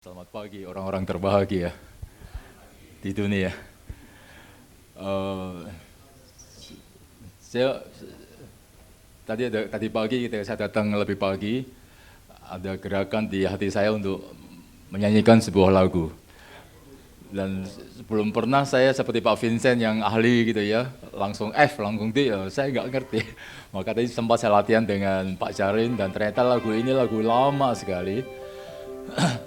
Selamat pagi orang-orang terbahagia di dunia. Eh, saya tadi pagi ketika saya datang lebih pagi, ada gerakan di hati saya untuk menyanyikan sebuah lagu. Dan belum pernah saya seperti Pak Vincent yang ahli gitu ya, langsung F, langsung D, saya nggak ngerti. Maka tadi sempat saya latihan dengan Pak Jarin dan ternyata lagu ini lagu lama sekali.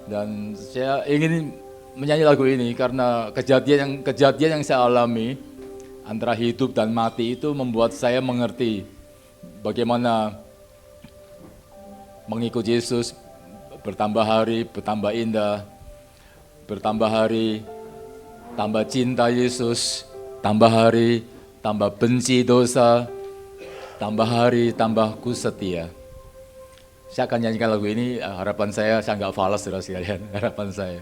Dan saya ingin menyanyi lagu ini karena kejadian yang saya alami antara hidup dan mati itu membuat saya mengerti bagaimana mengikuti Yesus bertambah hari, bertambah indah, bertambah hari, tambah cinta Yesus, tambah hari, tambah benci dosa, tambah hari, tambah ku setia. Saya akan nyanyikan lagu ini, harapan saya nggak falas saudara sekalian, harapan saya.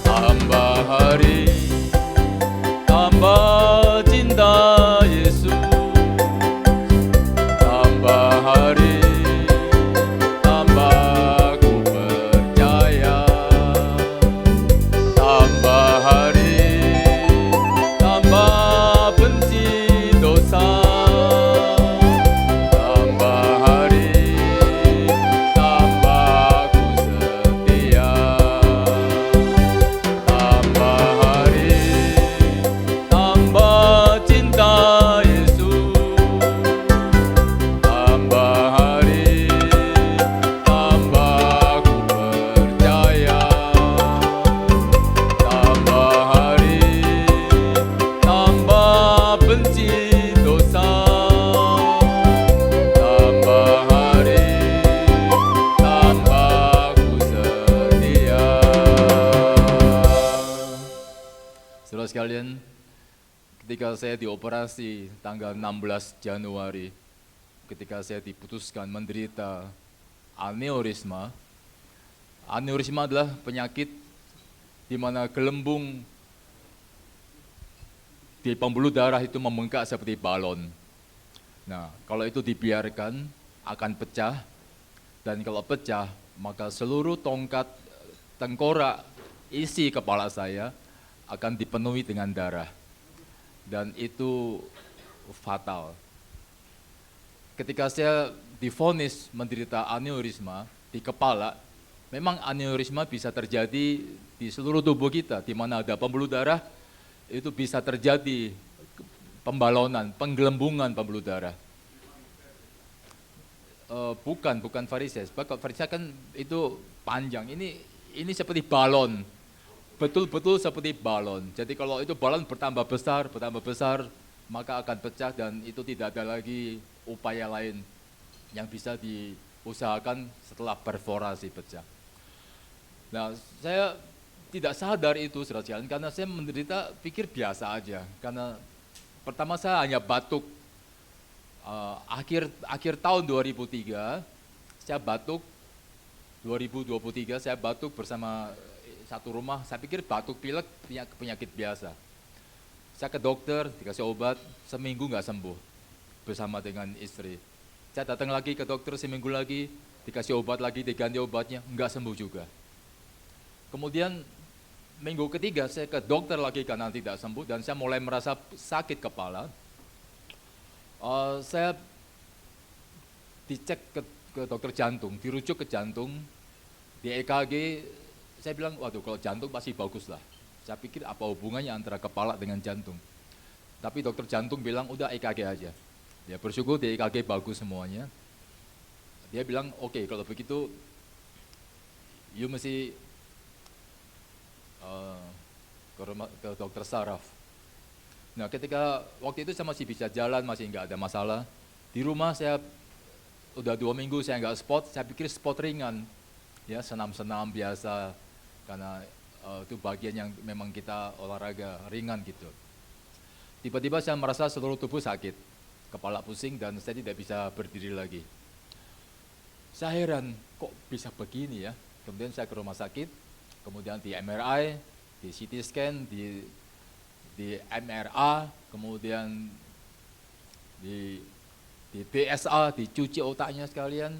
Tambah hari, tambah cinta Yesus, tambah hari, tambah ku percaya, tambah hari, tambah benci dosa, tambah hari, tambah ku setia, tambah hari, tambah cinta Yesus, tambah hari, tambah ku percaya, tambah hari, tambah benci dosa, tambah hari, tambah ku setia. Saudara sekalian, ketika saya dioperasi tanggal 16 Januari, ketika saya diputuskan menderita aneurisma. Aneurisma adalah penyakit di mana gelembung di pembuluh darah itu membengkak seperti balon. Nah, kalau itu dibiarkan akan pecah, dan kalau pecah maka seluruh tongkat tengkorak isi kepala saya akan dipenuhi dengan darah. Dan itu fatal. Ketika saya divonis menderita aneurisma di kepala, memang aneurisma bisa terjadi di seluruh tubuh kita, di mana ada pembuluh darah, itu bisa terjadi pembalonan, penggelembungan pembuluh darah. Bukan varises. Kalau varises kan itu panjang. Ini seperti balon, betul-betul seperti balon. Jadi kalau itu balon bertambah besar, maka akan pecah dan itu tidak ada lagi upaya lain yang bisa diusahakan setelah perforasi pecah. Nah, saya tidak sadar itu saudara sekalian karena saya menderita pikir biasa aja. Karena pertama saya hanya batuk. Akhir tahun 2003 saya batuk, 2023 saya batuk bersama satu rumah. Saya pikir batuk pilek penyakit biasa. Saya ke dokter, dikasih obat, seminggu nggak sembuh bersama dengan istri. Saya datang lagi ke dokter seminggu lagi, dikasih obat lagi, diganti obatnya, nggak sembuh juga. Kemudian minggu ketiga saya ke dokter lagi karena tidak sembuh dan saya mulai merasa sakit kepala. Saya dicek ke dokter jantung, dirujuk ke jantung, di EKG, saya bilang, waduh kalau jantung pasti bagus lah. Saya pikir apa hubungannya antara kepala dengan jantung. Tapi dokter jantung bilang, udah EKG aja. Ya bersyukur di EKG bagus semuanya. Dia bilang, oke, kalau begitu, you mesti ke dokter saraf. Nah ketika waktu itu saya masih bisa jalan, masih nggak ada masalah. Di rumah saya udah 2 minggu saya nggak sport, saya pikir sport ringan. Ya senam-senam biasa, karena itu bagian yang memang kita olahraga ringan gitu. Tiba-tiba saya merasa seluruh tubuh sakit, kepala pusing dan saya tidak bisa berdiri lagi. Saya heran, kok bisa begini ya? Kemudian saya ke rumah sakit, kemudian di MRI, di CT scan, di MRA, kemudian di DSA, dicuci otaknya sekalian,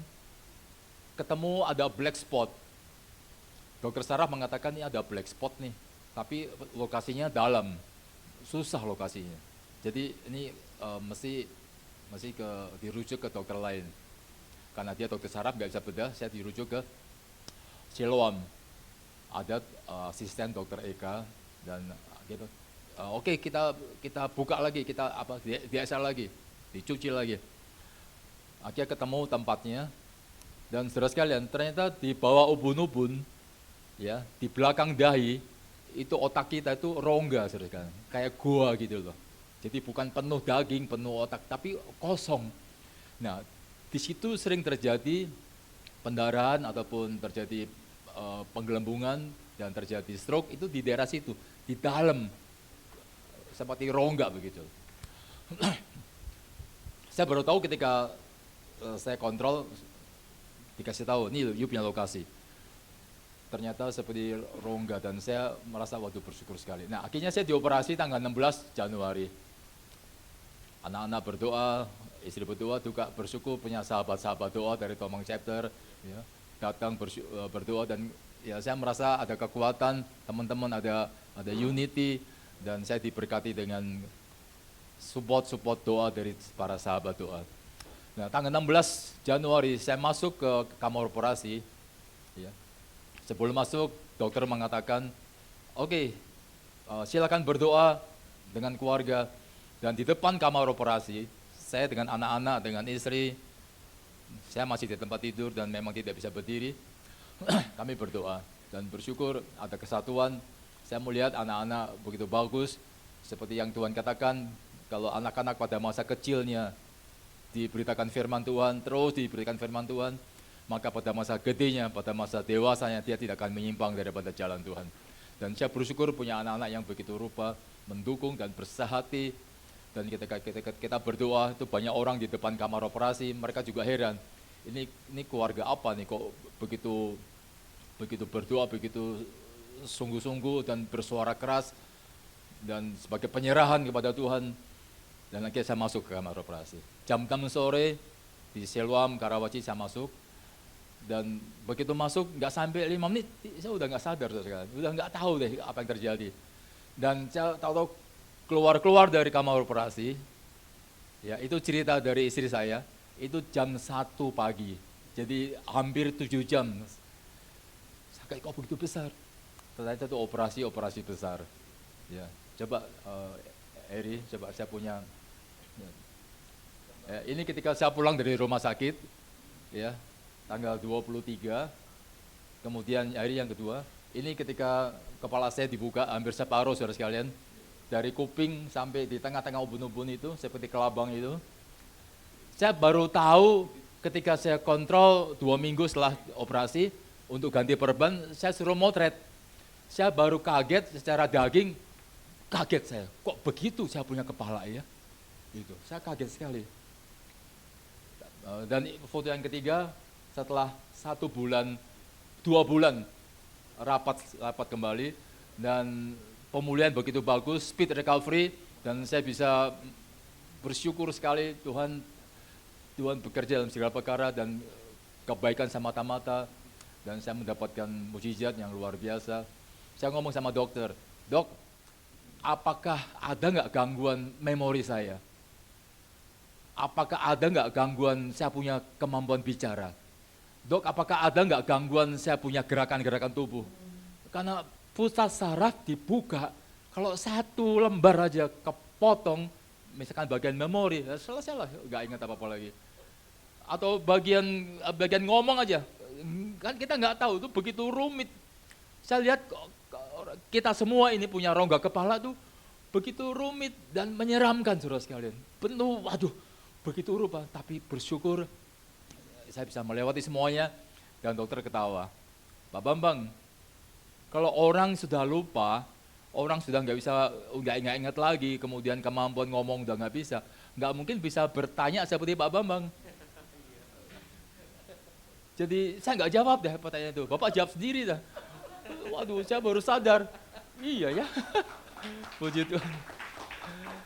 ketemu ada black spot. Dokter saraf mengatakan ini ada black spot nih, tapi lokasinya dalam, susah lokasinya. Jadi ini mesti dirujuk ke dokter lain. Karena dia dokter saraf nggak bisa bedah, saya dirujuk ke Siloam. Ada asisten dokter Eka dan gitu. Oke, kita buka lagi, kita DSA lagi, dicuci lagi. Akhirnya ketemu tempatnya, dan saudara sekalian, ternyata di bawah ubun-ubun, ya, di belakang dahi, itu otak kita itu rongga, saudara sekalian, kayak gua gitu loh. Jadi bukan penuh daging, penuh otak, tapi kosong. Nah, di situ sering terjadi pendarahan ataupun terjadi penggelembungan dan terjadi stroke itu di daerah situ, di dalam, seperti rongga begitu. Saya baru tahu ketika saya kontrol, dikasih tahu, nih you punya lokasi. Ternyata seperti rongga dan saya merasa waduh bersyukur sekali. Nah akhirnya saya dioperasi tanggal 16 Januari. Anak-anak berdoa, istri berdoa, juga bersyukur punya sahabat-sahabat doa dari Tomang Chapter, ya, datang berdoa dan ya saya merasa ada kekuatan, teman-teman ada unity dan saya diberkati dengan support doa dari para sahabat doa. Nah, tanggal 16 Januari saya masuk ke kamar operasi. Ya. Sebelum masuk, dokter mengatakan, oke, silakan berdoa dengan keluarga. Dan di depan kamar operasi, saya dengan anak-anak, dengan istri, saya masih di tempat tidur dan memang tidak bisa berdiri. Kami berdoa dan bersyukur ada kesatuan. Saya melihat anak-anak begitu bagus, seperti yang Tuhan katakan, kalau anak-anak pada masa kecilnya diberitakan firman Tuhan, terus diberikan firman Tuhan, maka pada masa gedenya, pada masa dewasanya, dia tidak akan menyimpang daripada jalan Tuhan. Dan saya bersyukur punya anak-anak yang begitu rupa, mendukung dan bersahati. Dan ketika kita berdoa, itu banyak orang di depan kamar operasi, mereka juga heran, ini keluarga apa nih, kok begitu berdoa, begitu sungguh-sungguh dan bersuara keras, dan sebagai penyerahan kepada Tuhan. Dan akhirnya saya masuk ke kamar operasi. Jam 6 sore di Siloam, Karawaci saya masuk. Dan begitu masuk, nggak sampai 5 menit, saya udah nggak sadar, udah nggak tahu deh apa yang terjadi. Dan saya tahu keluar dari kamar operasi, ya itu cerita dari istri saya, itu jam 1 pagi, jadi hampir 7 jam. Saya kok begitu besar? Ternyata itu operasi besar. Ya, coba Eri, coba saya punya. Ya, ini ketika saya pulang dari rumah sakit, ya tanggal 23, kemudian hari yang kedua, ini ketika kepala saya dibuka hampir separuh, saudara sekalian, dari kuping sampai di tengah-tengah ubun-ubun itu, seperti kelabang itu. Saya baru tahu ketika saya kontrol 2 minggu setelah operasi, untuk ganti perban, saya suruh motret. Saya baru kaget secara daging, kaget saya, kok begitu saya punya kepala ya? Gitu. Saya kaget sekali. Dan foto yang ketiga, setelah 1 bulan, 2 bulan rapat kembali, dan pemulihan begitu bagus, speed recovery, dan saya bisa bersyukur sekali Tuhan bekerja dalam segala perkara dan kebaikan semata-mata, dan saya mendapatkan mukjizat yang luar biasa. Saya ngomong sama dokter, dok, apakah ada nggak gangguan memori saya? Apakah ada nggak gangguan saya punya kemampuan bicara? Dok, apakah ada nggak gangguan saya punya gerakan-gerakan tubuh? Karena pusat saraf dibuka, kalau 1 lembar aja kepotong, misalkan bagian memori, ya selesai lah, nggak ingat apa-apa lagi. Atau bagian ngomong aja, kan kita nggak tahu, itu begitu rumit. Saya lihat kita semua ini punya rongga kepala tuh begitu rumit dan menyeramkan, saudara sekalian. Penuh, waduh, begitu rupa, tapi bersyukur saya bisa melewati semuanya. Dan dokter ketawa, Pak Bambang, kalau orang sudah lupa, orang sudah nggak ingat lagi, kemudian kemampuan ngomong udah nggak bisa, nggak mungkin bisa bertanya seperti Pak Bambang. Jadi saya nggak jawab deh pertanyaan itu, Bapak jawab sendiri dah. Waduh, saya baru sadar. Iya ya. Puji Tuhan.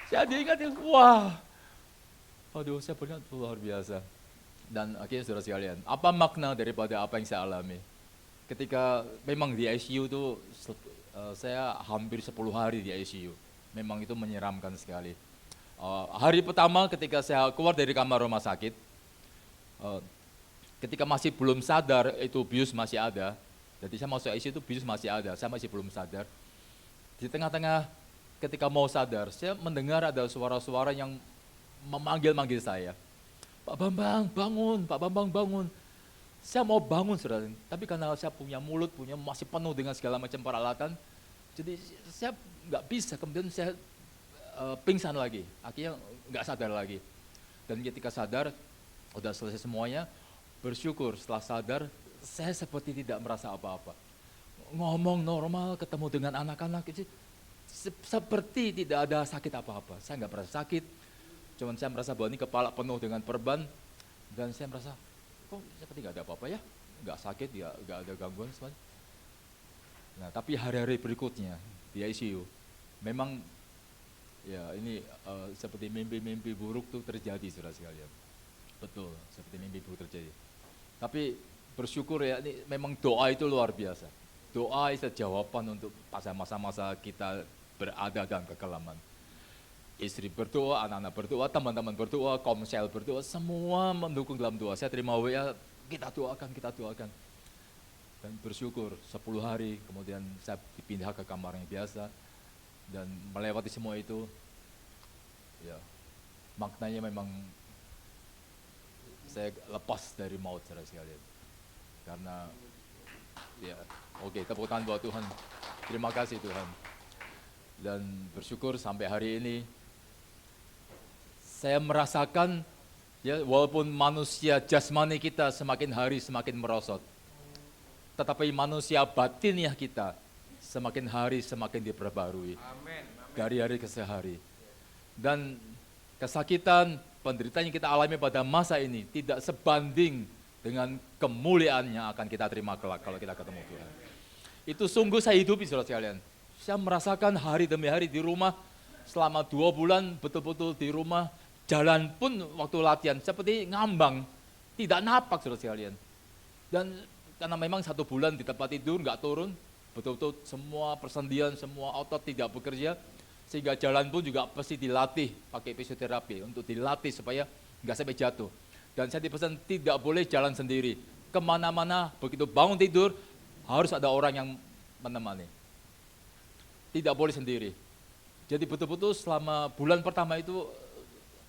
Saya diingat, wah. Aduh, saya benar luar biasa. Dan akhirnya saudara sekalian, apa makna daripada apa yang saya alami? Ketika memang di ICU itu, saya hampir 10 hari di ICU. Memang itu menyeramkan sekali. Hari pertama ketika saya keluar dari kamar rumah sakit, ketika masih belum sadar itu bius masih ada. Jadi saya masuk ICU itu bius masih ada, saya masih belum sadar. Di tengah-tengah ketika mau sadar, saya mendengar ada suara-suara yang memanggil-manggil saya. Pak Bambang bangun, Pak Bambang bangun. Saya mau bangun saudara, tapi karena saya punya mulut, masih penuh dengan segala macam peralatan, jadi saya nggak bisa, kemudian saya pingsan lagi, akhirnya nggak sadar lagi. Dan ketika sadar, udah selesai semuanya, bersyukur setelah sadar, saya seperti tidak merasa apa-apa. Ngomong normal, ketemu dengan anak-anak, seperti tidak ada sakit apa-apa. Saya nggak merasa sakit, cuman saya merasa bahwa ini kepala penuh dengan perban, dan saya merasa, kok seperti nggak ada apa-apa ya, nggak sakit, nggak ada gangguan semuanya. Nah, tapi hari-hari berikutnya di ICU, memang ya ini seperti mimpi-mimpi buruk tuh terjadi saudara sekalian. Betul, seperti mimpi buruk terjadi. Tapi bersyukur ya, ini memang doa itu luar biasa. Doa itu jawaban untuk pada masa-masa kita berada dalam kekelaman. Istri berdoa, anak-anak berdoa, teman-teman berdoa, komsel berdoa, semua mendukung dalam doa. Saya terima WA, kita doakan. Dan bersyukur 10 hari, kemudian saya dipindah ke kamar yang biasa. Dan melewati semua itu, ya maknanya memang saya lepas dari maut saudara sekalian. Karena, ya oke, tepuk tangan buat Tuhan. Terima kasih Tuhan. Dan bersyukur sampai hari ini, saya merasakan, ya walaupun manusia jasmani kita semakin hari semakin merosot, tetapi manusia batiniah kita semakin hari semakin diperbarui. Amen. Dari hari ke hari. Dan kesakitan, penderitaan yang kita alami pada masa ini tidak sebanding dengan kemuliaan yang akan kita terima kelak kalau kita ketemu Tuhan. Itu sungguh saya hidupi saudara sekalian. Saya merasakan hari demi hari di rumah, selama 2 bulan betul-betul di rumah, jalan pun waktu latihan seperti ngambang, tidak napak saudara sekalian. Dan karena memang 1 bulan di tempat tidur nggak turun, betul-betul semua persendian, semua otot tidak bekerja, sehingga jalan pun juga pasti dilatih pakai fisioterapi untuk dilatih supaya nggak sampai jatuh. Dan saya dipesan tidak boleh jalan sendiri, kemana-mana begitu bangun tidur harus ada orang yang menemani, tidak boleh sendiri. Jadi betul-betul selama bulan pertama itu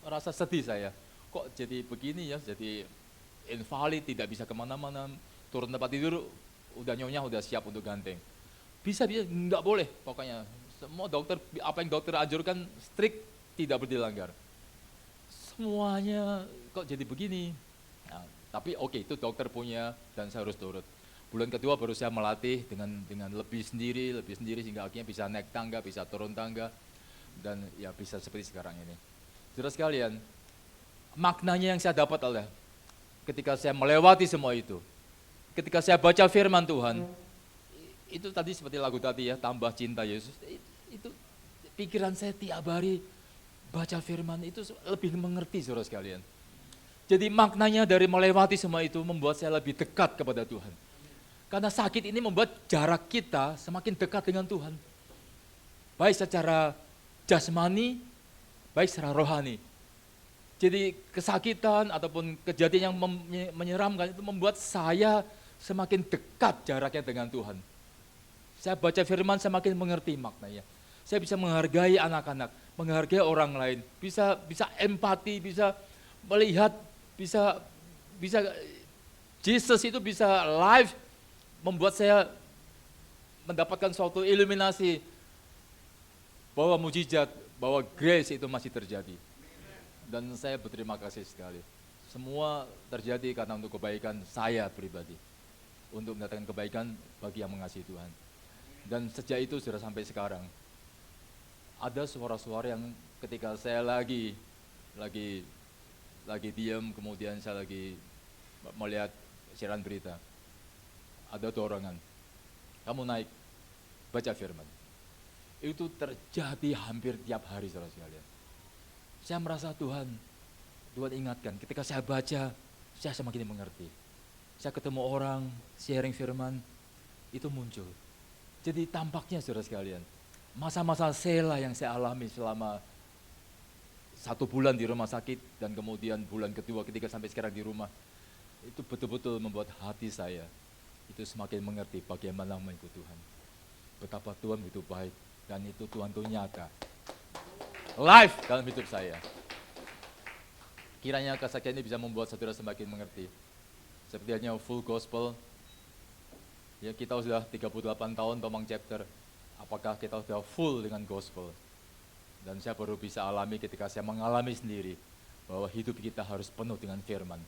rasa sedih saya, kok jadi begini ya, jadi invalid, tidak bisa kemana-mana, turun tempat tidur udah nyonya udah siap untuk ganteng. Bisa nggak boleh, pokoknya semua dokter, apa yang dokter anjurkan strict, tidak boleh dilanggar. Semuanya kok jadi begini. Nah, tapi oke, itu dokter punya dan saya harus turut. Bulan kedua baru saya melatih dengan lebih sendiri sehingga akhirnya bisa naik tangga, bisa turun tangga, dan ya bisa seperti sekarang ini. Saudara sekalian, maknanya yang saya dapat adalah ketika saya melewati semua itu, ketika saya baca firman Tuhan, itu tadi seperti lagu tadi ya, tambah cinta Yesus, itu pikiran saya tiap hari baca firman itu lebih mengerti saudara sekalian. Jadi maknanya dari melewati semua itu membuat saya lebih dekat kepada Tuhan. Karena sakit ini membuat jarak kita semakin dekat dengan Tuhan. Baik secara jasmani, baik secara rohani. Jadi kesakitan ataupun kejadian yang menyeramkan itu membuat saya semakin dekat jaraknya dengan Tuhan. Saya baca firman semakin mengerti maknanya. Saya bisa menghargai anak-anak, menghargai orang lain, bisa empati, bisa melihat, bisa Jesus itu bisa live membuat saya mendapatkan suatu iluminasi bahwa mujizat, bahwa grace itu masih terjadi. Dan saya berterima kasih sekali. Semua terjadi karena untuk kebaikan saya pribadi. Untuk mendatangkan kebaikan bagi yang mengasihi Tuhan. Dan sejak itu sudah sampai sekarang. Ada suara-suara yang ketika saya lagi diam, kemudian saya lagi melihat siaran berita. Ada dorongan. kamu naik, baca firman. Itu terjadi hampir tiap hari, saudara sekalian. Saya merasa Tuhan ingatkan, ketika saya baca, saya semakin mengerti. Saya ketemu orang, sharing firman, itu muncul. Jadi tampaknya saudara sekalian, masa-masa Sela yang saya alami selama 1 bulan di rumah sakit, dan kemudian bulan kedua ketika sampai sekarang di rumah, itu betul-betul membuat hati saya itu semakin mengerti bagaimana mengikut Tuhan. Betapa Tuhan itu baik, dan itu Tuhan itu nyata. Live dalam hidup saya. Kiranya kesaksian ini bisa membuat saudara semakin mengerti. Seperti hanya full gospel, ya kita sudah 38 tahun Tomang chapter, apakah kita sudah full dengan gospel? Dan saya baru bisa alami ketika saya mengalami sendiri bahwa hidup kita harus penuh dengan firman.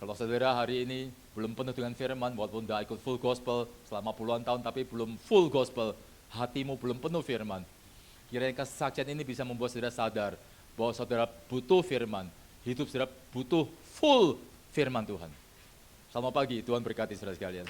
Kalau saudara hari ini belum penuh dengan firman, walaupun sudah ikut full gospel selama puluhan tahun tapi belum full gospel, hatimu belum penuh firman, kiranya kesaksian ini bisa membuat saudara sadar bahwa saudara butuh firman, hidup saudara butuh full firman Tuhan. Selamat pagi, Tuhan berkati saudara sekalian.